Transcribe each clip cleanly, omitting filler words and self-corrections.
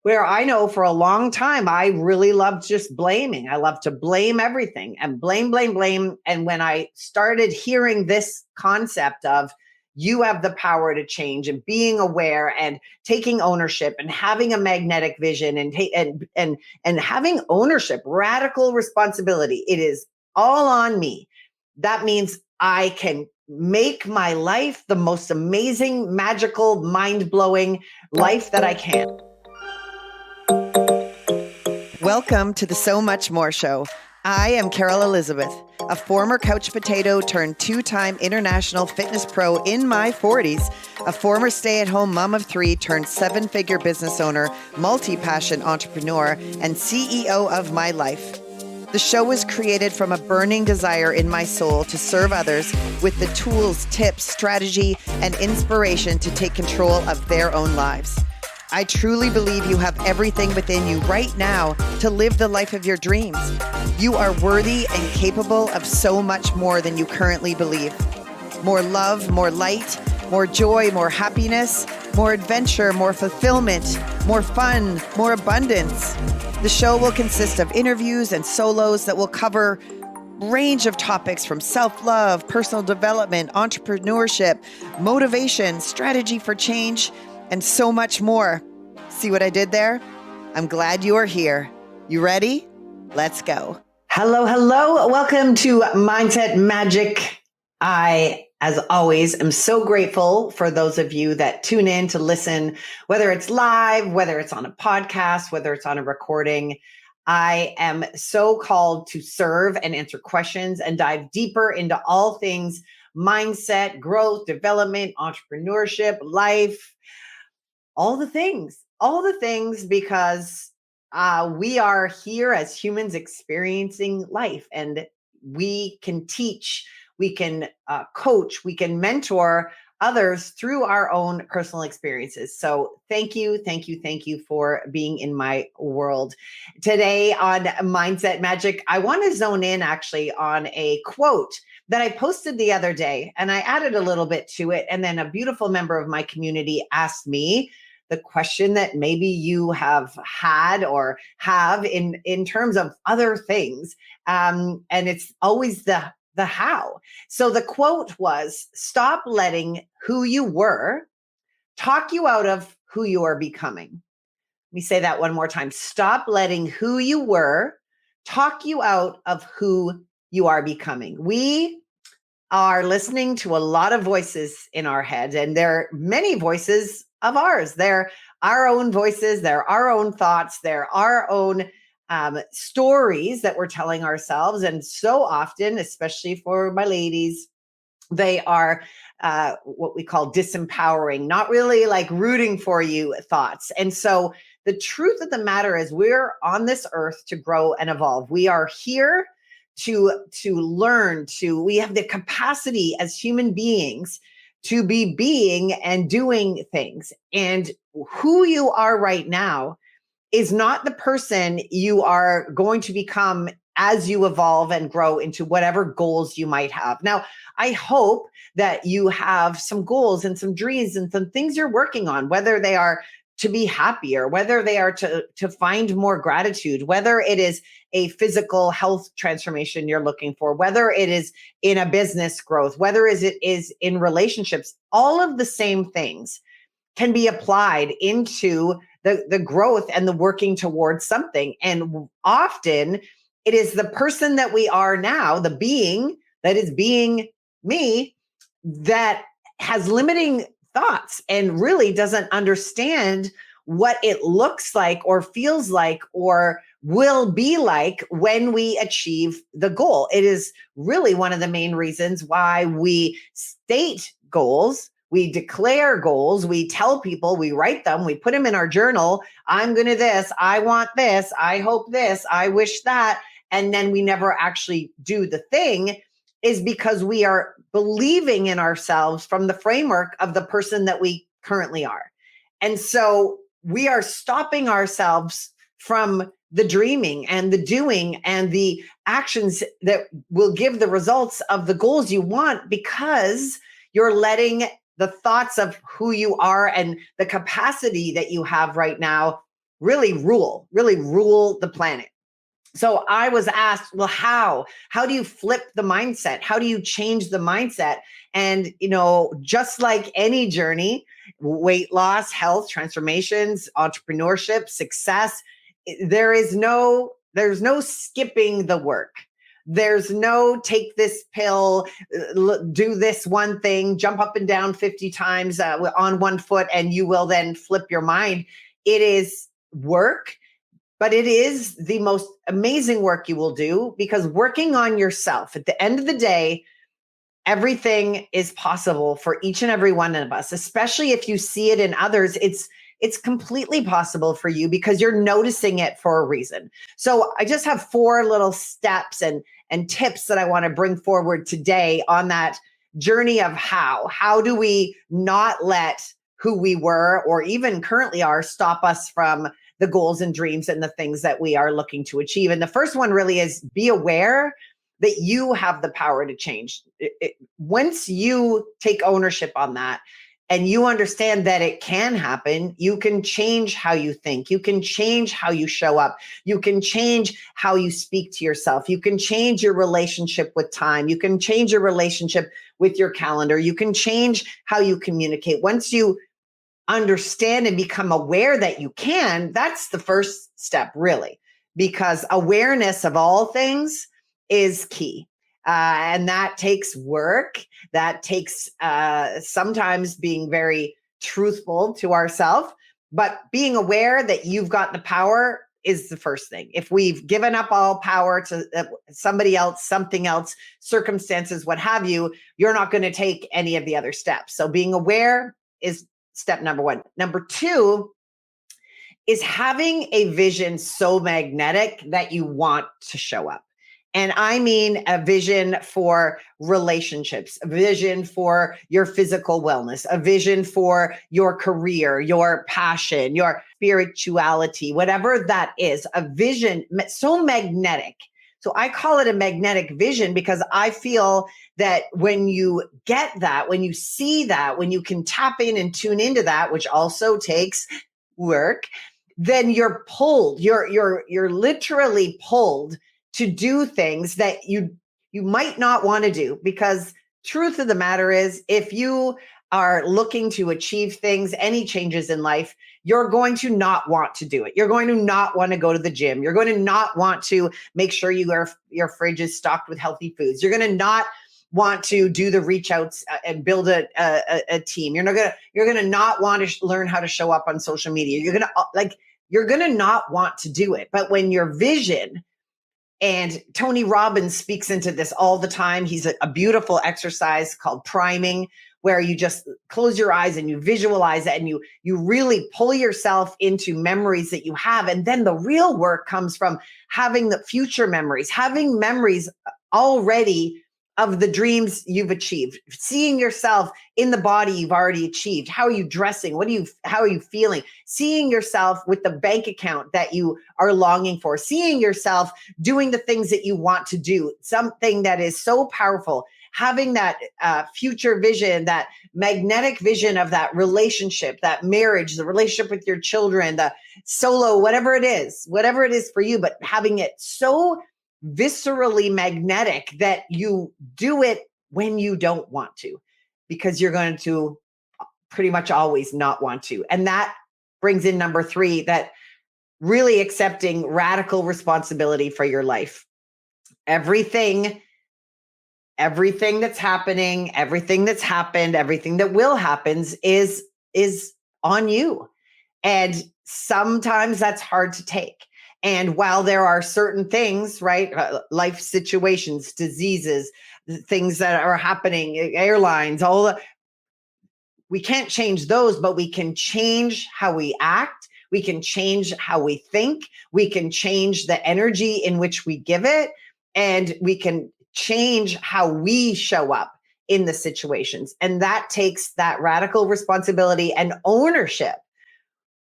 Where I know for a long time, I really loved just blaming. I love to blame everything and blame, blame, blame. And when I started hearing this concept of you have the power to change and being aware and taking ownership and having a magnetic vision and having ownership, radical responsibility, it is all on me. That means I can make my life the most amazing, magical, mind-blowing life that I can. Welcome to the So Much More Show. I am Carol Elizabeth, a former couch potato turned two-time international fitness pro in my 40s, a former stay-at-home mom of three turned seven-figure business owner, multi-passion entrepreneur, and CEO of my life. The show was created from a burning desire in my soul to serve others with the tools, tips, strategy, and inspiration to take control of their own lives. I truly believe you have everything within you right now to live the life of your dreams. You are worthy and capable of so much more than you currently believe. More love, more light, more joy, more happiness, more adventure, more fulfillment, more fun, more abundance. The show will consist of interviews and solos that will cover a range of topics from self-love, personal development, entrepreneurship, motivation, strategy for change, and so much more. See what I did there? I'm glad you are here. You ready? Let's go. Hello, hello. Welcome to Mindset Magic. I, as always, am so grateful for those of you that tune in to listen, whether it's live, whether it's on a podcast, whether it's on a recording. I am so called to serve and answer questions and dive deeper into all things mindset, growth, development, entrepreneurship, life, all the things, because we are here as humans experiencing life, and we can teach, we can coach, we can mentor others through our own personal experiences. So thank you for being in my world. Today on Mindset Magic, I want to zone in actually on a quote that I posted the other day, and I added a little bit to it. And then a beautiful member of my community asked me the question that maybe you have had or have in terms of other things. And it's always the how. So the quote was, stop letting who you were talk you out of who you are becoming. Let me say that one more time. Stop letting who you were talk you out of who you are becoming. We are listening to a lot of voices in our head, and there are many voices of ours. They're our own voices, they're our own thoughts, they're our own stories that we're telling ourselves. And so often, especially for my ladies, they are what we call disempowering, not really like rooting for you thoughts. And so the truth of the matter is we're on this earth to grow and evolve. We are here to learn, we have the capacity as human beings to be being and doing things. And who you are right now is not the person you are going to become as you evolve and grow into whatever goals you might have. Now, I hope that you have some goals and some dreams and some things you're working on, whether they are to be happier, whether they are to find more gratitude, whether it is a physical health transformation you're looking for, whether it is in a business growth, whether it is in relationships, all of the same things can be applied into the growth and the working towards something. And often it is the person that we are now, the being that is being me, that has limiting thoughts and really doesn't understand what it looks like or feels like or will be like when we achieve the goal. It is really one of the main reasons why we state goals, we declare goals, we tell people, we write them, we put them in our journal. I'm going to this, I want this, I hope this, I wish that. And then we never actually do the thing, is because we are believing in ourselves from the framework of the person that we currently are. And so we are stopping ourselves from the dreaming and the doing and the actions that will give the results of the goals you want, because you're letting the thoughts of who you are and the capacity that you have right now really rule the planet. So I was asked, well, how do you flip the mindset? How do you change the mindset? And, just like any journey, weight loss, health, transformations, entrepreneurship, success, there's no skipping the work. There's no take this pill, do this one thing, jump up and down 50 times on one foot, and you will then flip your mind. It is work. But it is the most amazing work you will do, because working on yourself, at the end of the day, everything is possible for each and every one of us, especially if you see it in others. It's completely possible for you because you're noticing it for a reason. So I just have 4 little steps and tips that I want to bring forward today on that journey of how do we not let who we were or even currently are stop us from the goals and dreams and the things that we are looking to achieve. And the first one really is be aware that you have the power to change. Once you take ownership on that and you understand that it can happen, you can change how you think. You can change how you show up. You can change how you speak to yourself. You can change your relationship with time. You can change your relationship with your calendar. You can change how you communicate. Once you understand and become aware that you can, that's the first step, really, because awareness of all things is key. And that takes work. That takes sometimes being very truthful to ourselves, but being aware that you've got the power is the first thing. If we've given up all power to somebody else, something else, circumstances, what have you, you're not going to take any of the other steps. So being aware is step number 1. Number 2 is having a vision so magnetic that you want to show up. And I mean a vision for relationships, a vision for your physical wellness, a vision for your career, your passion, your spirituality, whatever that is, a vision so magnetic. So I call it a magnetic vision because I feel that when you get that, when you see that, when you can tap in and tune into that, which also takes work, then you're pulled. You're literally pulled to do things that you might not want to do, because truth of the matter is, if you are looking to achieve things, any changes in life, you're going to not want to do it. You're going to not want to go to the gym. You're going to not want to make sure your fridge is stocked with healthy foods. You're going to not want to do the reach outs and build a team. You're going to not want to learn how to show up on social media. You're going to not want to do it. But when your vision, and Tony Robbins speaks into this all the time. He's a beautiful exercise called priming, where you just close your eyes and you visualize it and you really pull yourself into memories that you have. And then the real work comes from having the future memories, having memories already of the dreams you've achieved, seeing yourself in the body you've already achieved. How are you dressing? How are you feeling? Seeing yourself with the bank account that you are longing for, seeing yourself doing the things that you want to do, something that is so powerful, having that future vision, that magnetic vision of that relationship, that marriage, the relationship with your children, the solo, whatever it is for you, but having it so viscerally magnetic that you do it when you don't want to, because you're going to pretty much always not want to. And that brings in number 3, that really accepting radical responsibility for your life. Everything that's happening, everything that's happened, everything that will happen is on you. And sometimes that's hard to take. And while there are certain things, right, life situations, diseases, things that are happening, airlines, we can't change those, but we can change how we act. We can change how we think. We can change the energy in which we give it. And we can change how we show up in the situations. And that takes that radical responsibility and ownership,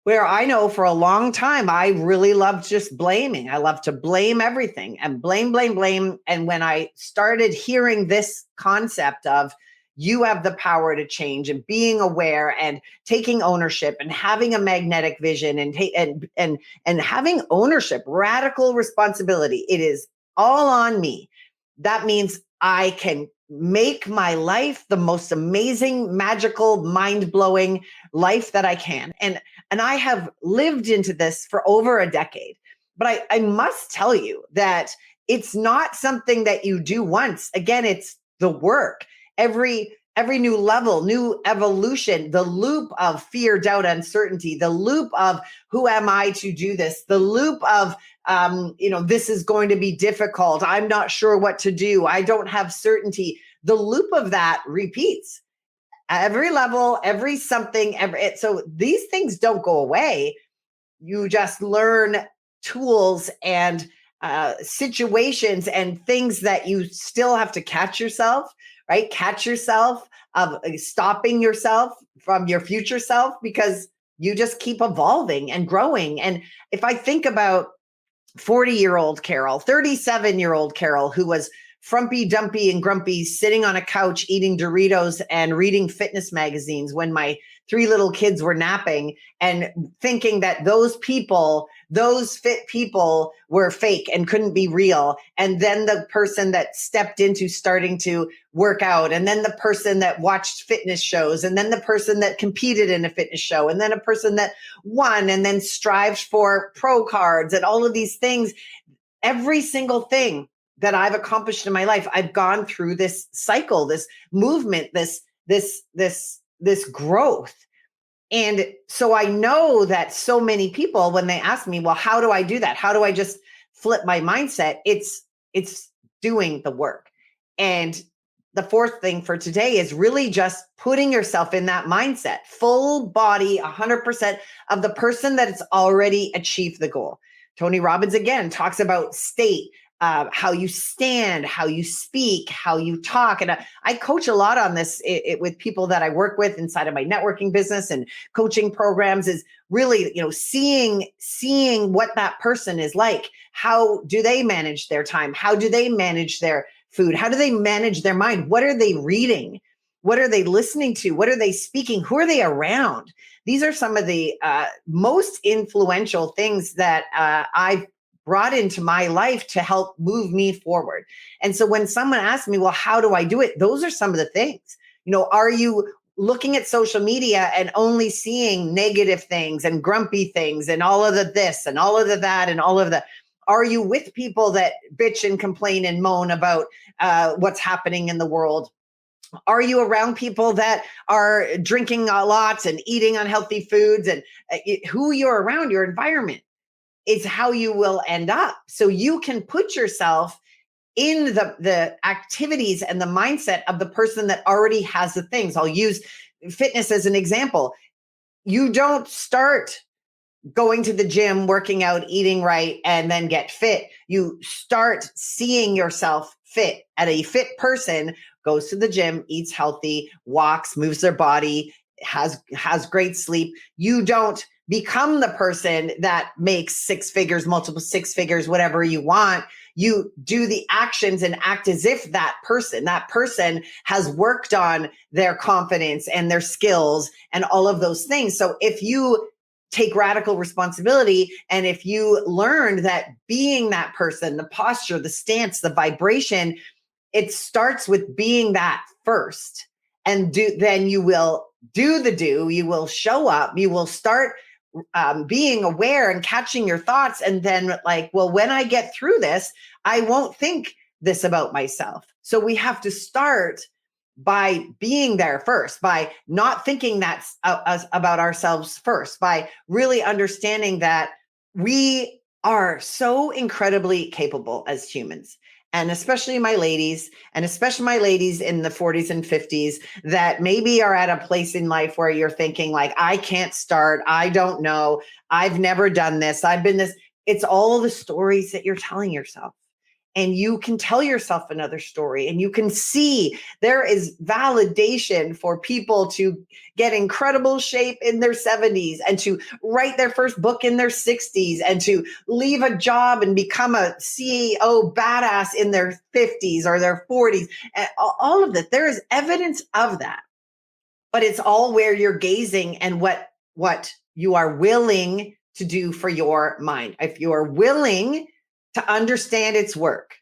where I know for a long time, I really loved just blaming. I love to blame everything and blame. And when I started hearing this concept of you have the power to change, and being aware and taking ownership and having a magnetic vision and having ownership, radical responsibility. It is all on me. That means I can make my life the most amazing, magical, mind-blowing life that I can. And I have lived into this for over a decade. But I must tell you that it's not something that you do once. Again, it's the work. Every new level, new evolution, the loop of fear, doubt, uncertainty, the loop of who am I to do this, the loop of this is going to be difficult. I'm not sure what to do. I don't have certainty. The loop of that repeats every level, every something, so these things don't go away. You just learn tools and situations and things that you still have to catch yourself, right? Catch yourself of stopping yourself from your future self, because you just keep evolving and growing. And if I think about 40-year-old Carol, 37-year-old Carol, who was frumpy, dumpy, and grumpy, sitting on a couch eating Doritos and reading fitness magazines when my 3 little kids were napping, and thinking that those fit people were fake and couldn't be real. And then the person that stepped into starting to work out, and then the person that watched fitness shows, and then the person that competed in a fitness show, and then a person that won and then strived for pro cards and all of these things. Every single thing that I've accomplished in my life, I've gone through this cycle, this movement, this growth. And so I know that so many people, when they ask me, well, how do I do that? How do I just flip my mindset? It's doing the work. And the fourth thing for today is really just putting yourself in that mindset, full body, 100% of the person that has already achieved the goal. Tony Robbins, again, talks about state, how you stand, how you speak, how you talk. And I coach a lot on this with people that I work with inside of my networking business and coaching programs, is really, seeing what that person is like. How do they manage their time? How do they manage their food? How do they manage their mind? What are they reading? What are they listening to? What are they speaking? Who are they around? These are some of the most influential things that I've brought into my life to help move me forward. And so when someone asks me, well, how do I do it? Those are some of the things. Are you looking at social media and only seeing negative things and grumpy things and all of the this and all of the that and all of the, are you with people that bitch and complain and moan about what's happening in the world? Are you around people that are drinking a lot and eating unhealthy foods? And who you're around, your environment, is how you will end up. So you can put yourself in the activities and the mindset of the person that already has the things. I'll use fitness as an example. You don't start going to the gym, working out, eating right, and then get fit. You start seeing yourself fit. And a fit person goes to the gym, eats healthy, walks, moves their body, has great sleep. You don't become the person that makes 6 figures, multiple 6 figures, whatever you want. You do the actions and act as if that person has worked on their confidence and their skills and all of those things. So if you take radical responsibility, and if you learn that being that person, the posture, the stance, the vibration, it starts with being that first. And then you will you will show up, you will start being aware and catching your thoughts. And then when I get through this, I won't think this about myself. So we have to start by being there first, by not thinking that's about ourselves first, by really understanding that we are so incredibly capable as humans. And especially my ladies in the 40s and 50s that maybe are at a place in life where you're thinking I can't start. I don't know. I've never done this. I've been this. It's all the stories that you're telling yourself. and you can tell yourself another story, and you can see there is validation for people to get incredible shape in their 70s and to write their first book in their 60s and to leave a job and become a CEO badass in their 50s or their 40s. And all of that, there is evidence of that. But it's all where you're gazing and what you are willing to do for your mind. If you are willing to understand its work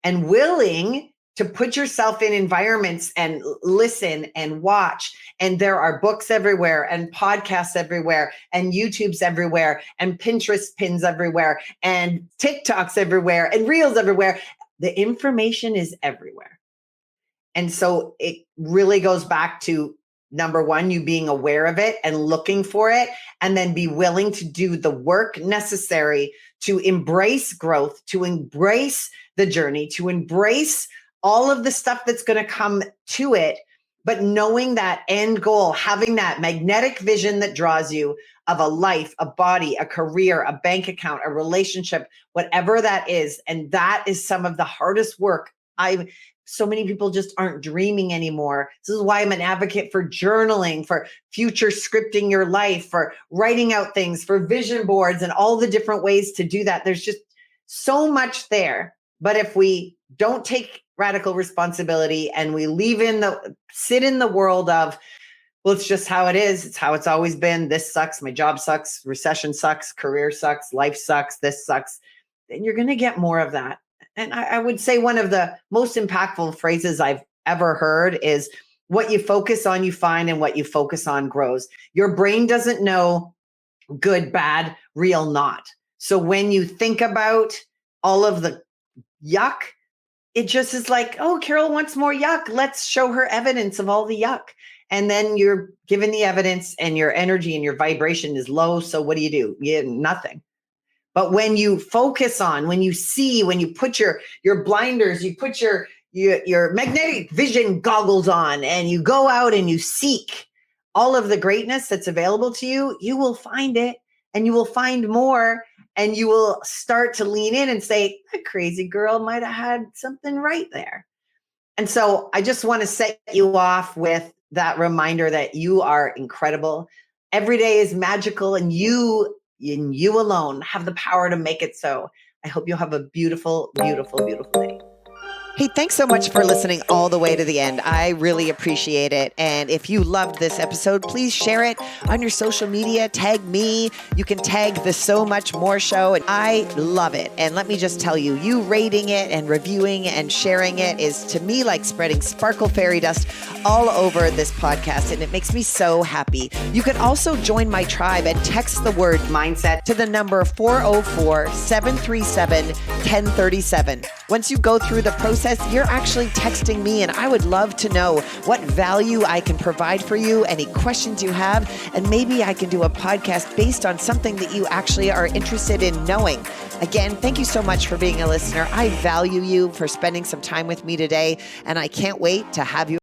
and willing to put yourself in environments and listen and watch, and there are books everywhere and podcasts everywhere and YouTube's everywhere and Pinterest pins everywhere and TikToks everywhere and Reels everywhere. The information is everywhere. And so it really goes back to number one, you being aware of it and looking for it, and then be willing to do the work necessary to embrace growth, to embrace the journey, to embrace all of the stuff that's going to come to it, but knowing that end goal, having that magnetic vision that draws you of a life, a body, a career, a bank account, a relationship, whatever that is. And that is some of the hardest work. So many people just aren't dreaming anymore. This is why I'm an advocate for journaling, for future scripting your life, for writing out things, for vision boards, and all the different ways to do that. There's just so much there. But if we don't take radical responsibility and we sit in the world of, well, it's just how it is. It's how it's always been. This sucks. My job sucks. Recession sucks. Career sucks. Life sucks. This sucks. Then you're going to get more of that. And I would say one of the most impactful phrases I've ever heard is, what you focus on, you find, and what you focus on grows. Your brain doesn't know good, bad, real, not. So when you think about all of the yuck, it just is like, oh, Carol wants more yuck. Let's show her evidence of all the yuck. And then you're given the evidence and your energy and your vibration is low. So what do? Nothing. But when you focus on, when you see, when you put your blinders, you put your magnetic vision goggles on, and you go out and you seek all of the greatness that's available to you, you will find it, and you will find more, and you will start to lean in and say, that crazy girl might have had something right there. And so I just want to set you off with that reminder that you are incredible. Every day is magical, and you alone have the power to make it so. I hope you'll have a beautiful, beautiful, beautiful day. Hey, thanks so much for listening all the way to the end. I really appreciate it. And if you loved this episode, please share it on your social media. Tag me. You can tag the So Much More Show. And I love it. And let me just tell you, you rating it and reviewing and sharing it is to me like spreading sparkle fairy dust all over this podcast. And it makes me so happy. You can also join my tribe and text the word mindset to the number 404-737-1037. Once you go through the process, you're actually texting me, and I would love to know what value I can provide for you, any questions you have, and maybe I can do a podcast based on something that you actually are interested in knowing. Again, thank you so much for being a listener. I value you for spending some time with me today, and I can't wait to have you